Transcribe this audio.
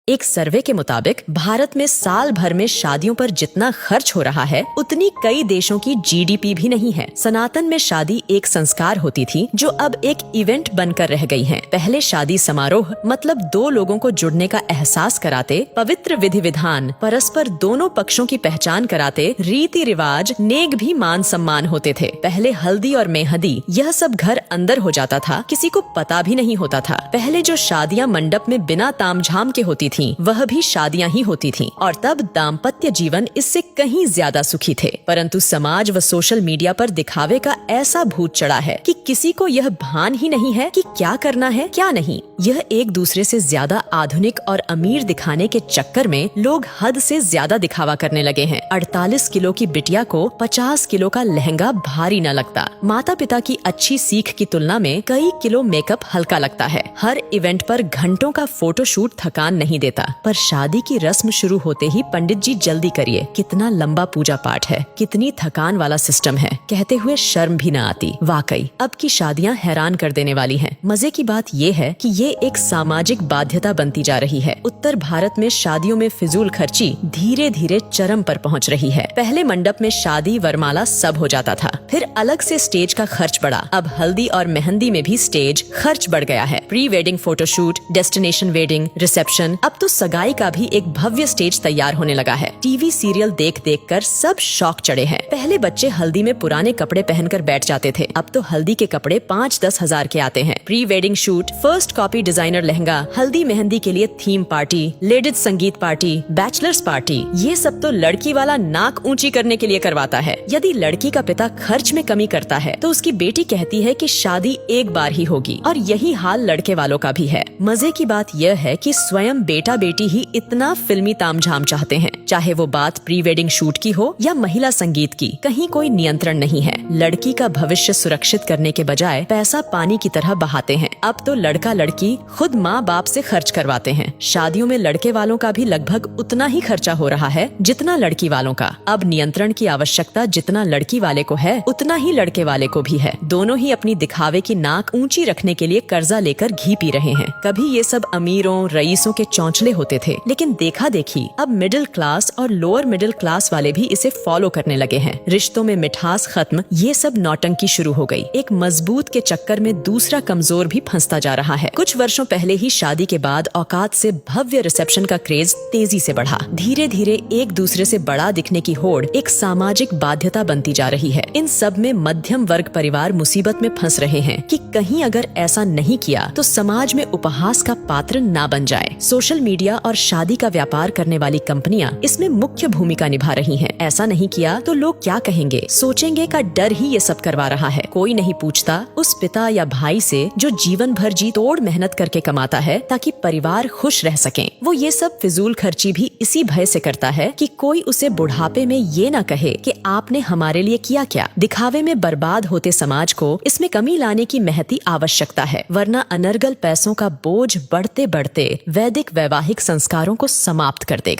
एक सर्वे के मुताबिक भारत में साल भर में शादियों पर जितना खर्च हो रहा है उतनी कई देशों की जीडीपी भी नहीं है। सनातन में शादी एक संस्कार होती थी जो अब एक इवेंट बनकर रह गई है। पहले शादी समारोह मतलब दो लोगों को जुड़ने का एहसास कराते, पवित्र विधि विधान, परस्पर दोनों पक्षों की पहचान कराते, रीति रिवाज, नेक भी मान सम्मान होते थे। पहले हल्दी और मेहंदी यह सब घर अंदर हो जाता था, किसी को पता भी नहीं होता था। पहले जो शादियां मंडप में बिना तामझाम के होती थीं, वह भी शादियां ही होती थीं और तब दाम्पत्य जीवन इससे कहीं ज्यादा सुखी थे। परंतु समाज व सोशल मीडिया पर दिखावे का ऐसा भूत चढ़ा है कि किसी को यह भान ही नहीं है कि क्या करना है क्या नहीं। यह एक दूसरे से ज्यादा आधुनिक और अमीर दिखाने के चक्कर में लोग हद से ज्यादा दिखावा करने लगे हैं। 48 किलो की बिटिया को 50 किलो का लहंगा भारी न लगता। माता पिता की अच्छी सीख की तुलना में कई किलो मेकअप हल्का लगता है। हर इवेंट पर घंटों का फोटोशूट थकान नहीं देता, पर शादी की रस्म शुरू होते ही पंडित जी जल्दी करिए, कितना लंबा पूजा पाठ है, कितनी थकान वाला सिस्टम है, कहते हुए शर्म भी न आती। वाकई अब की शादियां हैरान कर देने वाली हैं। मजे की बात ये है कि ये एक सामाजिक बाध्यता बनती जा रही है। उत्तर भारत में शादियों में फिजूल खर्ची धीरे धीरे चरम पर पहुंच रही है। पहले मंडप में शादी वरमाला सब हो जाता था, फिर अलग से स्टेज का खर्च बढ़ा। अब हल्दी और मेहंदी में भी स्टेज खर्च बढ़ गया है। Pre wedding photoshoot, destination wedding, reception, अब तो सगाई का भी एक भव्य स्टेज तैयार होने लगा है। टीवी सीरियल देख देख कर सब शौक चढ़े हैं। पहले बच्चे हल्दी में पुराने कपड़े पहनकर बैठ जाते थे, अब तो हल्दी के कपड़े 5-10 हजार के आते हैं। Pre wedding shoot, first copy designer lehenga, हल्दी मेहंदी के लिए थीम पार्टी, लेडीज संगीत पार्टी, बैचलर्स पार्टी, ये सब तो लड़की वाला नाक ऊंची करने के लिए करवाता है। यदि लड़की का पिता खर्च में कमी करता है तो उसकी बेटी कहती है कि शादी एक बार ही होगी, और यही हाल लड़के वालों का भी है। मजे की बात यह है कि स्वयं बेटा बेटी ही इतना फिल्मी तामझाम चाहते हैं, चाहे वो बात प्री वेडिंग शूट की हो या महिला संगीत की, कहीं कोई नियंत्रण नहीं है। लड़की का भविष्य सुरक्षित करने के बजाय पैसा पानी की तरह बहाते हैं। अब तो लड़का लड़की खुद माँ बाप से खर्च करवाते हैं। शादियों में लड़के वालों का भी लगभग उतना ही खर्चा हो रहा है जितना लड़की वालों का। अब नियंत्रण की आवश्यकता जितना लड़की वाले को है उतना ही लड़के वाले को भी है। दोनों ही अपनी दिखावे की नाक ऊंची रखने के लिए कर्जा लेकर घी पी रहे हैं। कभी ये सब अमीरों रईसों के चौंचले होते थे, लेकिन देखा देखी अब मिडिल क्लास और लोअर मिडिल क्लास वाले भी इसे फॉलो करने लगे हैं। रिश्तों में मिठास खत्म, ये सब नौटंकी शुरू हो गई। एक मजबूत के चक्कर में दूसरा कमजोर भी फंसता जा रहा है। कुछ वर्षों पहले ही शादी के बाद औकात से भव्य रिसेप्शन का क्रेज तेजी से बढ़ा। धीरे धीरे एक दूसरे से बड़ा दिखने की होड़ एक सामाजिक बाध्यता बनती जा रही है। इन सब में मध्यम वर्ग परिवार मुसीबत में फंस रहे हैं कि कहीं अगर ऐसा नहीं किया तो समाज में उपहास का पात्र ना बन जाए। सोशल मीडिया और शादी का व्यापार करने वाली कंपनियां इसमें मुख्य भूमिका निभा रही हैं। ऐसा नहीं किया तो लोग क्या कहेंगे, सोचेंगे का डर ही ये सब करवा रहा है। कोई नहीं पूछता उस पिता या भाई से जो जीवन भर जी तोड़ मेहनत करके कमाता है ताकि परिवार खुश रह सकें। वो ये सब फिजूल खर्ची भी इसी भय से करता है कि कोई उसे बुढ़ापे में ये न कहे कि आपने हमारे लिए किया क्या। दिखावे में बर्बाद होते समाज को इसमें कमी लाने की महती आवश्यकता है, वरना अनर्गल पैसों का बोझ बढ़ते बढ़ते वैदिक वैवाहिक संस्कारों को समाप्त कर देगा।